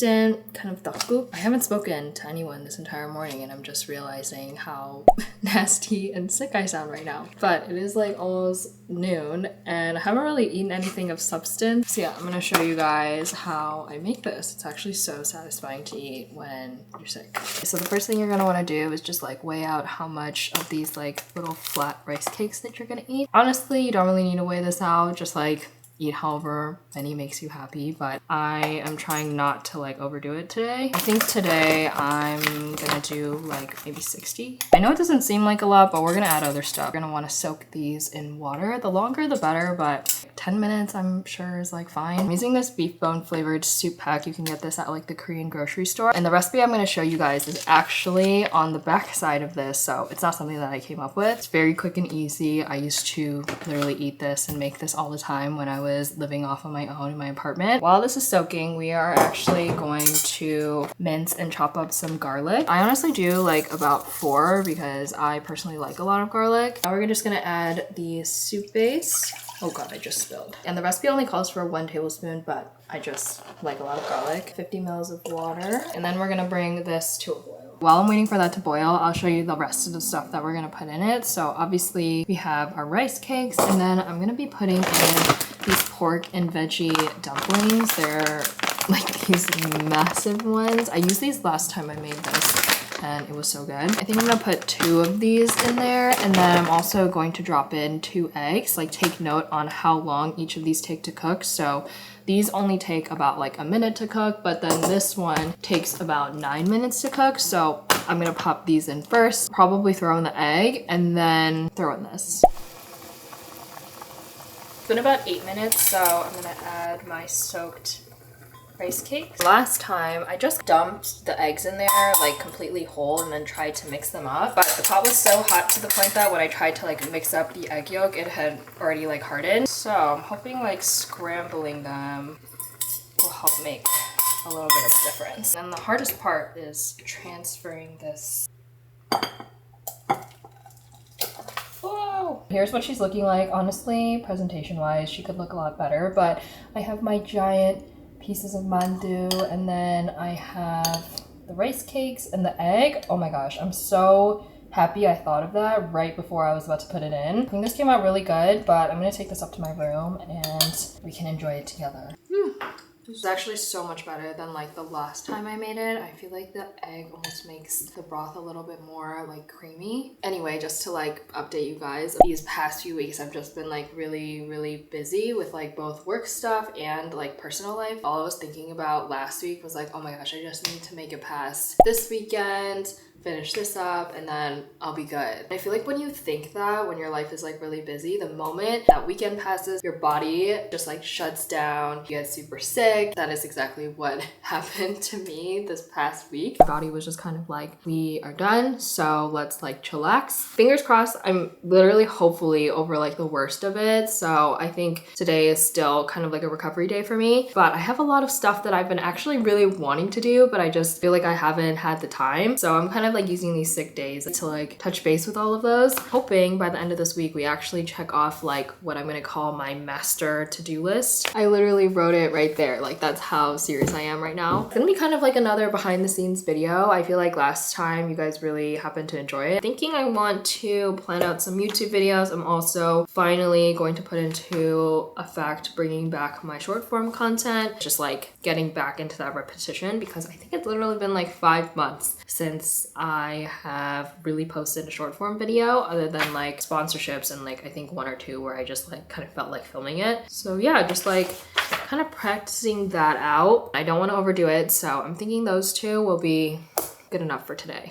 instant kind of tteokguk. I haven't spoken to anyone this entire morning and I'm just realizing how nasty and sick I sound right now. But it is like almost noon and I haven't really eaten anything of substance. So yeah, I'm gonna show you guys how I make this. It's actually so satisfying to eat when you're sick. So the first thing you're gonna wanna do is just like weigh out how much of these like little flat rice cakes that you're gonna eat. Honestly, you don't really need to weigh this out, just like eat however many makes you happy, but I am trying not to like overdo it today. I think today I'm gonna do like maybe 60. I know it doesn't seem like a lot, but we're gonna add other stuff. We're gonna want to soak these in water. The longer the better, but 10 minutes I'm sure is like fine. I'm using this beef bone flavored soup pack. You can get this at like the Korean grocery store. And the recipe I'm gonna show you guys is actually on the back side of this, so it's not something that I came up with. It's very quick and easy. I used to literally eat this and make this all the time when I was living off on my own in my apartment. While this is soaking, we are actually going to mince and chop up some garlic. I honestly do like about 4 because I personally like a lot of garlic. Now we're just gonna add the soup base. Oh god, I just spilled. And the recipe only calls for 1 tablespoon, but I just like a lot of garlic. 50 mils of water. And then we're gonna bring this to a boil. While I'm waiting for that to boil, I'll show you the rest of the stuff that we're gonna put in it. So obviously we have our rice cakes, and then I'm gonna be putting in these pork and veggie dumplings. They're like these massive ones. I used these last time I made this and it was so good. I think I'm gonna put 2 of these in there, and then I'm also going to drop in 2 eggs. Like take note on how long each of these take to cook. So these only take about like a minute to cook, but then this one takes about 9 minutes to cook. So I'm gonna pop these in first, probably throw in the egg, and then throw in this. It's been about 8 minutes, so I'm gonna add my soaked rice cakes. Last time, I just dumped the eggs in there like completely whole and then tried to mix them up. But the pot was so hot to the point that when I tried to like mix up the egg yolk, it had already like hardened. So I'm hoping like scrambling them will help make a little bit of a difference. And the hardest part is transferring this. Whoa! Here's what she's looking like. Honestly, presentation-wise, she could look a lot better, but I have my giant pieces of mandu, and then I have the rice cakes and the egg. Oh my gosh, I'm so happy I thought of that right before I was about to put it in. I think this came out really good, but I'm gonna take this up to my room and we can enjoy it together. This is actually so much better than like the last time I made it. I feel like the egg almost makes the broth a little bit more like creamy. Anyway, just to like update you guys, these past few weeks I've just been like really busy with like both work stuff and like personal life. All I was thinking about last week was like, oh my gosh, I just need to make it past this weekend, finish this up, and then I'll be good. I feel like when you think that, when your life is like really busy, the moment that weekend passes, your body just like shuts down, you get super sick. That is exactly what happened to me this past week. My body was just kind of like, we are done, so let's like chillax. Fingers crossed, I'm literally hopefully over like the worst of it. So I think today is still kind of like a recovery day for me, but I have a lot of stuff that I've been actually really wanting to do, but I just feel like I haven't had the time. So I'm kind of like using these sick days to like touch base with all of those. Hoping by the end of this week, we actually check off like what I'm gonna call my master to-do list. I literally wrote it right there. Like that's how serious I am right now. It's gonna be kind of like another behind the scenes video. I feel like last time you guys really happened to enjoy it. Thinking I want to plan out some YouTube videos. I'm also finally going to put into effect bringing back my short form content, just like getting back into that repetition, because I think it's literally been like 5 months since I have really posted a short form video, other than like sponsorships and like I think 1 or 2 where I just like kind of felt like filming it. So yeah, just like kind of practicing that out. I don't want to overdo it, so I'm thinking those 2 will be good enough for today.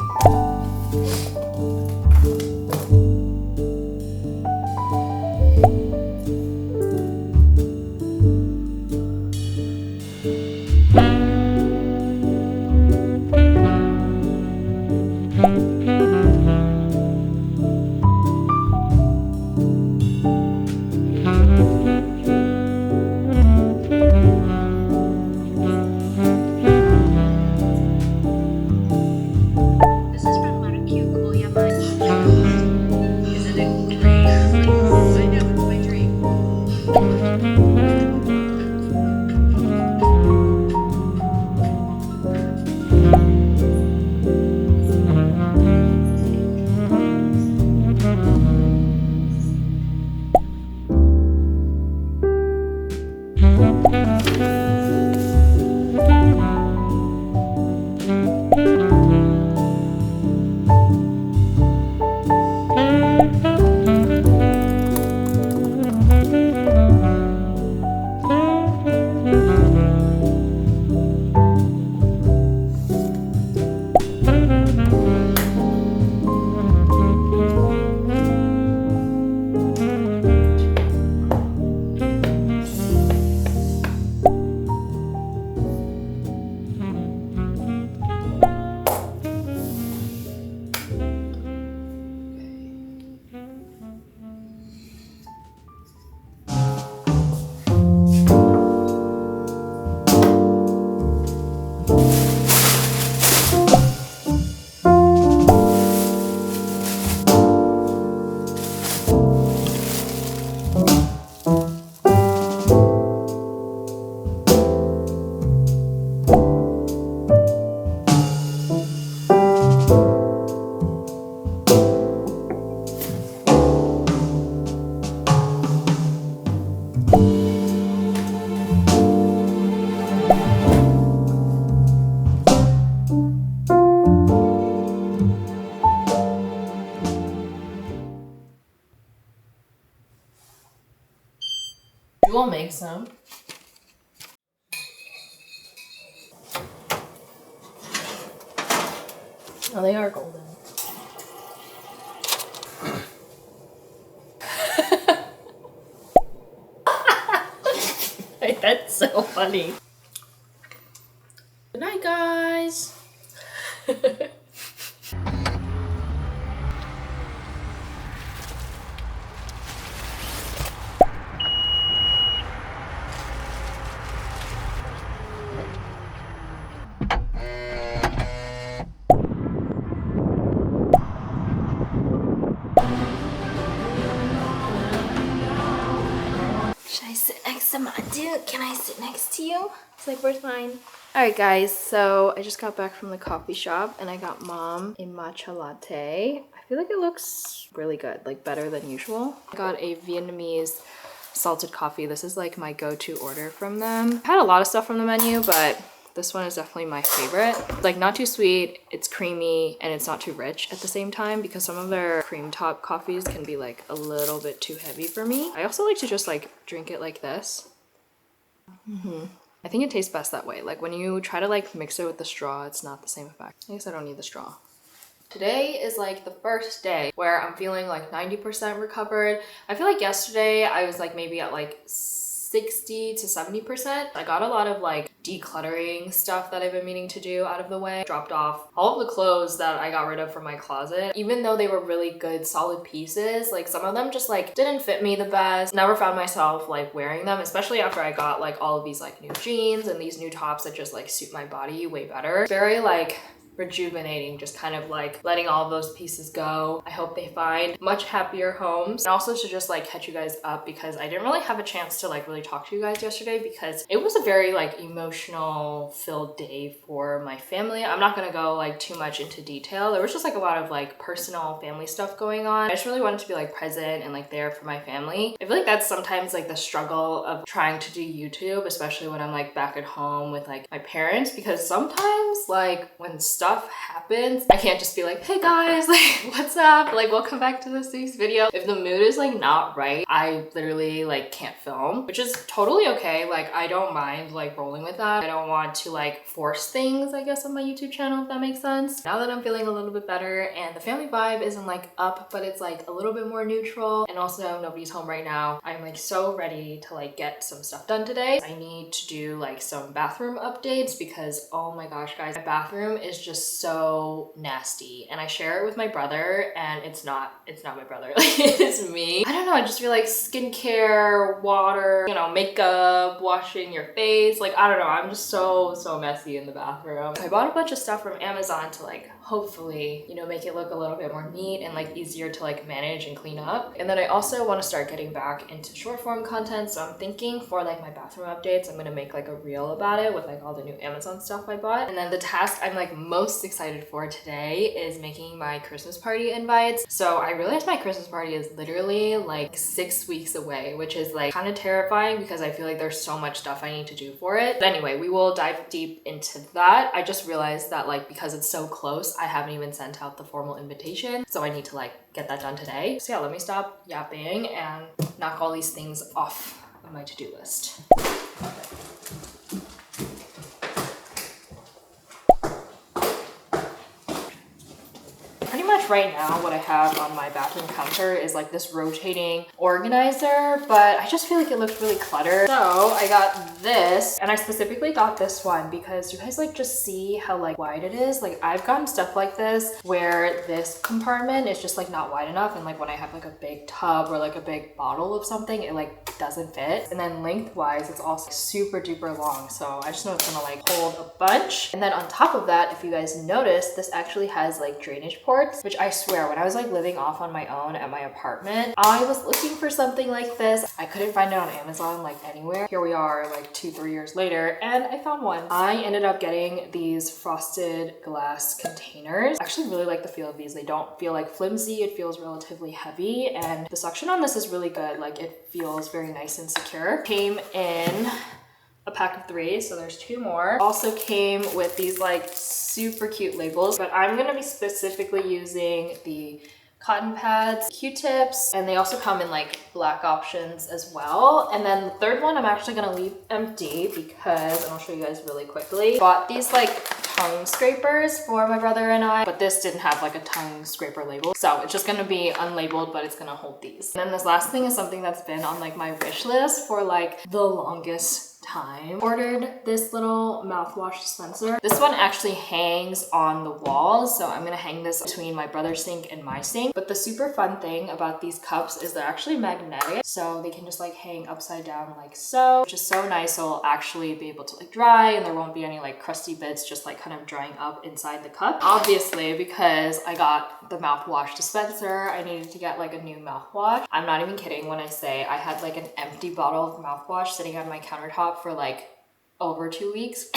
You will make some. Oh, they are golden. That's so funny. Good night, guys. Should I sit next to Madu? Can I sit next to you? It's like, where's mine? Alright guys, so I just got back from the coffee shop and I got mom a matcha latte. I feel like it looks really good, like better than usual. I got a Vietnamese salted coffee. This is like my go-to order from them. I had a lot of stuff from the menu, but this one is definitely my favorite. Like not too sweet, it's creamy, and it's not too rich at the same time because some of their cream top coffees can be like a little bit too heavy for me. I also like to just like drink it like this. I think it tastes best that way. Like when you try to like mix it with the straw, it's not the same effect. I guess I don't need the straw. Today is like the first day where I'm feeling like 90% recovered. I feel like yesterday I was like maybe at like 60 to 70%. I got a lot of like decluttering stuff that I've been meaning to do out of the way. Dropped off all of the clothes that I got rid of from my closet. Even though they were really good, solid pieces, like some of them just like didn't fit me the best. Never found myself like wearing them, especially after I got like all of these like new jeans and these new tops that just like suit my body way better. Very like rejuvenating, just kind of like letting all of those pieces go. I hope they find much happier homes. And also to just like catch you guys up because I didn't really have a chance to like really talk to you guys yesterday because it was a very like emotional filled day for my family. I'm not gonna go like too much into detail. There was just like a lot of like personal family stuff going on. I just really wanted to be like present and like there for my family. I feel like that's sometimes like the struggle of trying to do YouTube, especially when I'm like back at home with like my parents, because sometimes like when stuff happens, I can't just be like, hey guys, like what's up, like welcome back to this week's video. If the mood is like not right, I literally like can't film, which is totally okay. Like I don't mind like rolling with that. I don't want to like force things, I guess, on my YouTube channel, if that makes sense. Now that I'm feeling a little bit better and the family vibe isn't like up, but it's like a little bit more neutral, and also nobody's home right now, I'm like so ready to like get some stuff done today. I need to do like some bathroom updates because oh my gosh guys, my bathroom is just so nasty, and I share it with my brother, and it's not my brother, like it's me. I don't know, I just feel like skincare, water, you know, makeup, washing your face, like I don't know, I'm just so messy in the bathroom. I bought a bunch of stuff from Amazon to like hopefully, you know, make it look a little bit more neat and like easier to like manage and clean up. And then I also want to start getting back into short form content, so I'm thinking for like my bathroom updates, I'm gonna make like a reel about it with like all the new Amazon stuff I bought. And then the task I'm like most excited for today is making my Christmas party invites. So I realized my Christmas party is literally like 6 weeks away, which is like kind of terrifying because I feel like there's so much stuff I need to do for it. But anyway, we will dive deep into that. I just realized that like because it's so close, I haven't even sent out the formal invitation, so I need to like get that done today. So yeah, let me stop yapping and knock all these things off of my to-do list. Right now what I have on my bathroom counter is like this rotating organizer, but I just feel like it looks really cluttered. So I got this, and I specifically got this one because you guys like just see how like wide it is. Like I've gotten stuff like this where this compartment is just like not wide enough, and like when I have like a big tub or like a big bottle of something, it like doesn't fit. And then lengthwise it's also super duper long, so I just know it's gonna like hold a bunch. And then on top of that, if you guys notice, this actually has like drainage ports, which I swear when I was like living off on my own at my apartment, I was looking for something like this. I couldn't find it on Amazon like anywhere. Here we are like 2-3 years later, and I found one. I ended up getting these frosted glass containers. I actually really like the feel of these. They don't feel like flimsy, it feels relatively heavy, and the suction on this is really good. Like it feels very nice and secure. Came in a pack of 3, so there's 2 more. Also came with these like super cute labels, but I'm gonna be specifically using the cotton pads, Q-tips, and they also come in like black options as well. And then the third one I'm actually gonna leave empty because, and I'll show you guys really quickly, bought these like tongue scrapers for my brother and I, but this didn't have like a tongue scraper label. So it's just gonna be unlabeled, but it's gonna hold these. And then this last thing is something that's been on like my wish list for like the longest time. Ordered this little mouthwash dispenser. This one actually hangs on the walls, so I'm gonna hang this between my brother's sink and my sink. But the super fun thing about these cups is they're actually magnetic, so they can just like hang upside down like so, which is so nice. So it'll actually be able to like dry and there won't be any like crusty bits just like kind of drying up inside the cup. Obviously, because I got the mouthwash dispenser, I needed to get like a new mouthwash. I'm not even kidding when I say I had like an empty bottle of mouthwash sitting on my countertop for like over 2 weeks.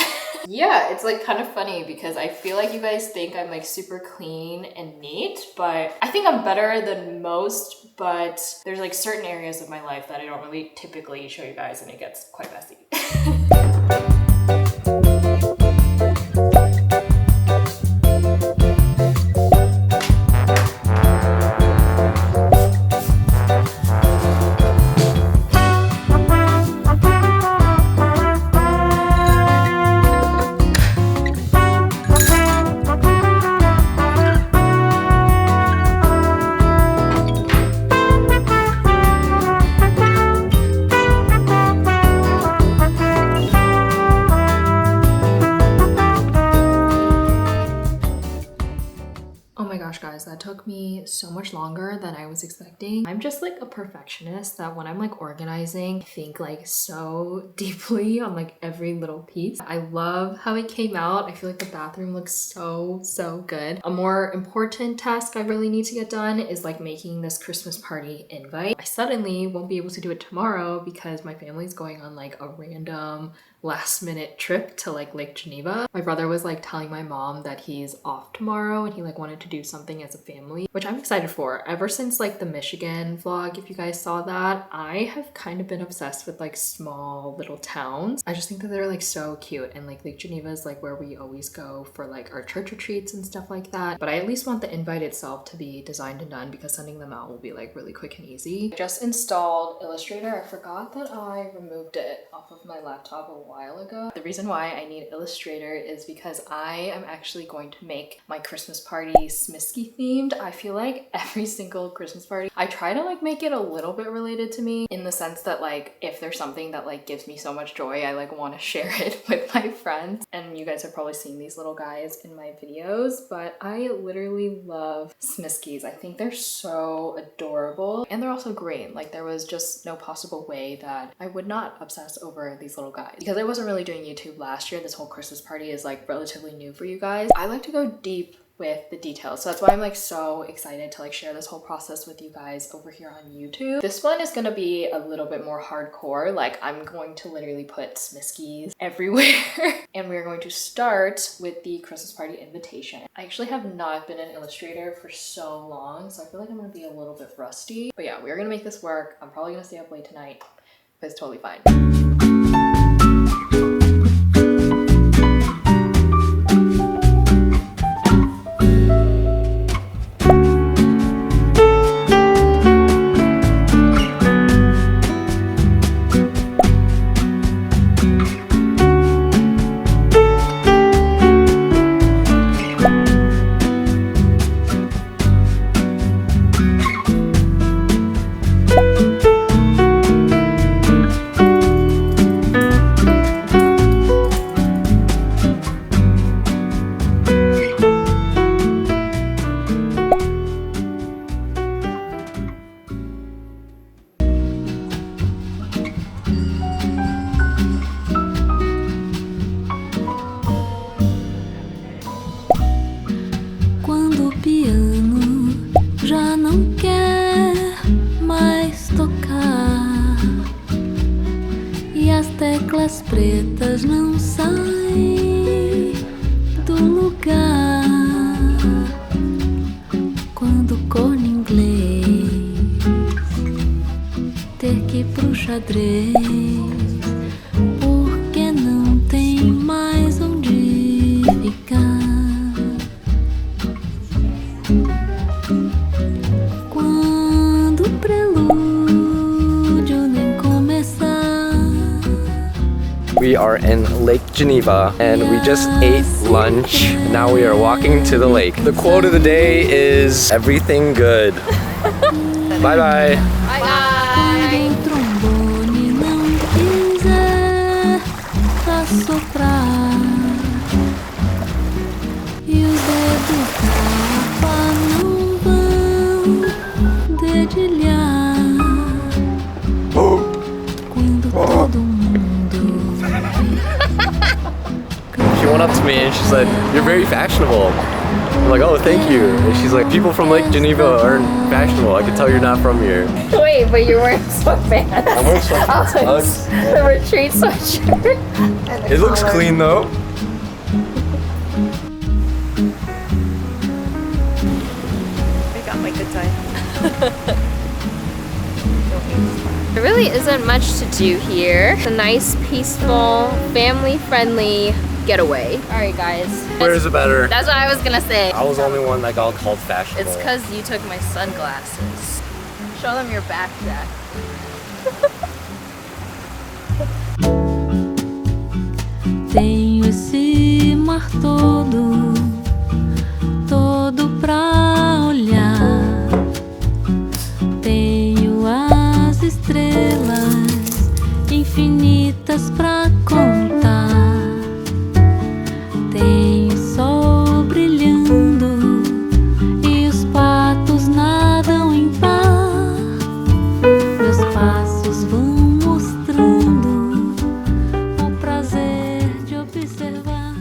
Yeah, it's like kind of funny because I feel like you guys think I'm like super clean and neat, but I think I'm better than most, but there's like certain areas of my life that I don't really typically show you guys and it gets quite messy. That took me so much longer than I was expecting. I'm just like a perfectionist that when I'm like organizing, I think like so deeply on like every little piece. I love how it came out. I feel like the bathroom looks so good. A more important task I really need to get done is like making this Christmas party invite. I suddenly won't be able to do it tomorrow because my family's going on like a random last minute trip to like Lake Geneva. My brother was like telling my mom that he's off tomorrow and he like wanted to do something as a family, which I'm excited for. Ever since like the Michigan vlog, if you guys saw that, I have kind of been obsessed with like small little towns. I just think that they're like so cute, and like Lake Geneva is like where we always go for like our church retreats and stuff like that. But I at least want the invite itself to be designed and done because sending them out will be like really quick and easy. I just installed Illustrator. I forgot that I removed it off of my laptop a while ago. The reason why I need Illustrator is because I am actually going to make my Christmas party Smisky themed. I feel like every single Christmas party, I try to like make it a little bit related to me in the sense that like if there's something that like gives me so much joy, I like want to share it with my friends. And you guys have probably seen these little guys in my videos, but I literally love Smiskies. I think they're so adorable and they're also green. Like there was just no possible way that I would not obsess over these little guys. Because I wasn't really doing YouTube last year, this whole Christmas party is like relatively new for you guys. I like to go deep with the details, so that's why I'm like so excited to like share this whole process with you guys over here on YouTube. This one is gonna be a little bit more hardcore. Like I'm going to literally put Smiskies everywhere and we're going to start with the Christmas party invitation. I actually have not been in Illustrator for so long, so I feel like I'm gonna be a little bit rusty, but yeah, we're gonna make this work. I'm probably gonna stay up late tonight, but it's totally fine. Teclas pretas não saem do lugar quando o corno inglês ter que ir pro xadrez porque não tem mais onde ficar. prelúdio nem começar. We are in Lake Geneva and we just ate lunch. Now we are walking to the lake. The quote of the day is everything good. Bye bye. Bye Quando o trombone não quiser assoprar e os dedos da harpa não vão dedilhar. Quando todo mundo She went up to me and she said, "You're very fashionable." I'm like, "Oh, thank you." And she's like, "People from Lake Geneva aren't fashionable. I can tell you're not from here." Wait, but you're wearing sweatpants. I'm wearing sweatpants. The retreat sweatshirt. It looks clean though. I got my good time. There really isn't much to do here. It's a nice, peaceful, family-friendly getaway. All right, guys. Where is it better? That's what I was gonna say. I was the only one that got called fashionable. It's because you took my sunglasses. Show them your back, Jack. tenho esse mar todo, todo pra olhar. Tenho as estrelas infinitas pra contar. Tenho o sol brilhando e os patos nadam em par. Meus passos vão mostrando o prazer de observar.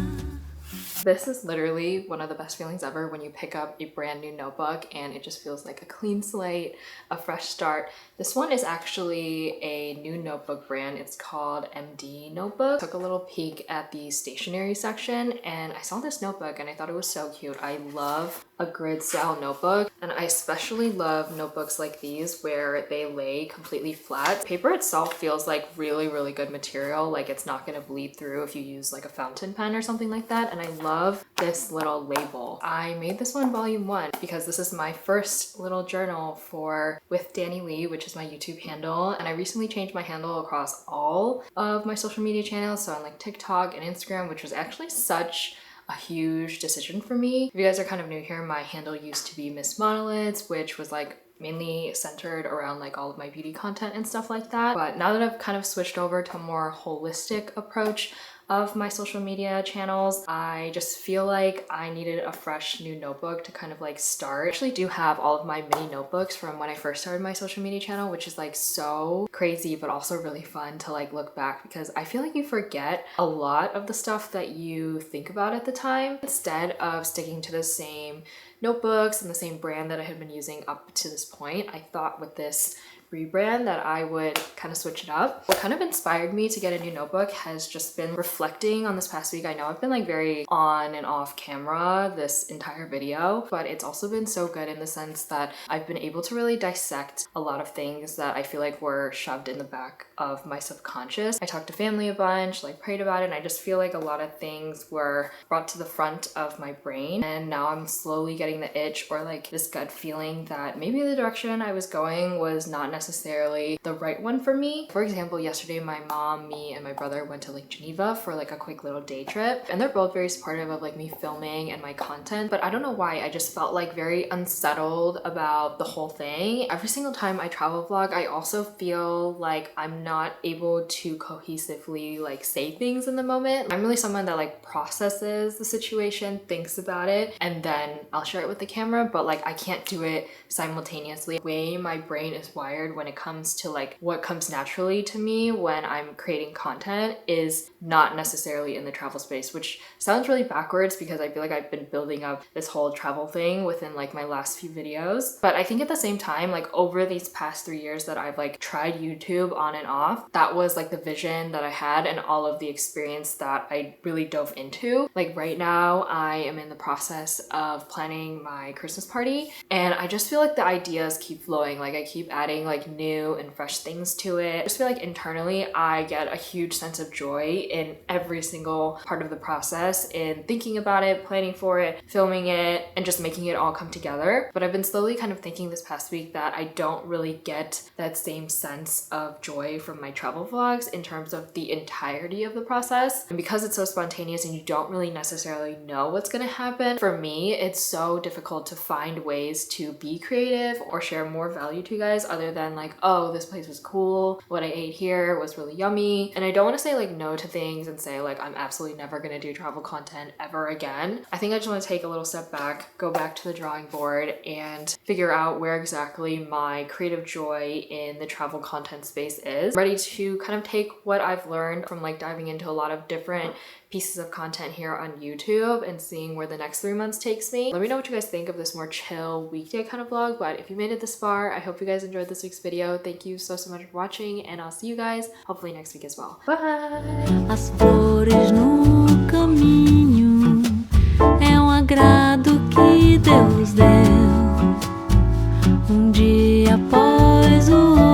This is literally one of the best feelings ever when you pick up a brand new notebook and it just feels like a clean slate, a fresh start. This one is actually a new notebook brand. It's called MD Notebook. Took a little peek at the stationery section and I saw this notebook and I thought it was so cute. I love a grid style notebook and I especially love notebooks like these where they lay completely flat. Paper itself feels like really good material, like it's not gonna bleed through if you use like a fountain pen or something like that. And I love this little label. I made this one volume 1 because this is my first little journal for withdanilee, which is my YouTube handle, and I recently changed my handle across all of my social media channels, so on like TikTok and Instagram, which was actually such a huge decision for me. If you guys are kind of new here, my handle used to be Miss Monoliths, which was like mainly centered around like all of my beauty content and stuff like that. But now that I've kind of switched over to a more holistic approach of my social media channels, I just feel like I needed a fresh new notebook to kind of like start. I actually do have all of my mini notebooks from when I first started my social media channel, which is like so crazy but also really fun to like look back because I feel like you forget a lot of the stuff that you think about at the time. Instead of sticking to the same notebooks and the same brand that I had been using up to this point, I thought with this rebrand that I would kind of switch it up. What kind of inspired me to get a new notebook has just been reflecting on this past week. I know I've been like very on and off camera this entire video, but it's also been so good in the sense that I've been able to really dissect a lot of things that I feel like were shoved in the back of my subconscious. I talked to family a bunch, like prayed about it, and I just feel like a lot of things were brought to the front of my brain, and now I'm slowly getting the itch or like this gut feeling that maybe the direction I was going was not necessarily the right one for me. For example, yesterday my mom, me, and my brother went to Lake Geneva for like a quick little day trip, and they're both very supportive of like me filming and my content, but I don't know why I just felt like very unsettled about the whole thing. Every single time I travel vlog, I also feel like I'm not able to cohesively like say things in the moment. I'm really someone that like processes the situation, thinks about it, and then I'll share it with the camera, but like I can't do it simultaneously. The way my brain is wired when it comes to like what comes naturally to me when I'm creating content is not necessarily in the travel space, which sounds really backwards because I feel like I've been building up this whole travel thing within like my last few videos. But I think at the same time, like over these past 3 years that I've like tried YouTube on and off, that was like the vision that I had and all of the experience that I really dove into. Like right now I am in the process of planning planning my Christmas party, and I just feel like the ideas keep flowing. Like I keep adding like new and fresh things to it. I just feel like internally I get a huge sense of joy in every single part of the process, in thinking about it, planning for it, filming it, and just making it all come together. But I've been slowly kind of thinking this past week that I don't really get that same sense of joy from my travel vlogs in terms of the entirety of the process. And because it's so spontaneous and you don't really necessarily know what's gonna happen, for me, it's so difficult to find ways to be creative or share more value to you guys other than like, oh, this place was cool, what I ate here was really yummy. And I don't want to say like no to things and say like I'm absolutely never gonna do travel content ever again. I think I just want to take a little step back, go back to the drawing board, and figure out where exactly my creative joy in the travel content space is. I'm ready to kind of take what I've learned from like diving into a lot of different pieces of content here on YouTube and seeing where the next 3 months takes me. Let me know what you guys think of this more chill weekday kind of vlog, but if you made it this far, I hope you guys enjoyed this week's video. Thank you so much for watching, and I'll see you guys hopefully next week as well. Bye! As flores no caminho é agrado que Deus deu dia após o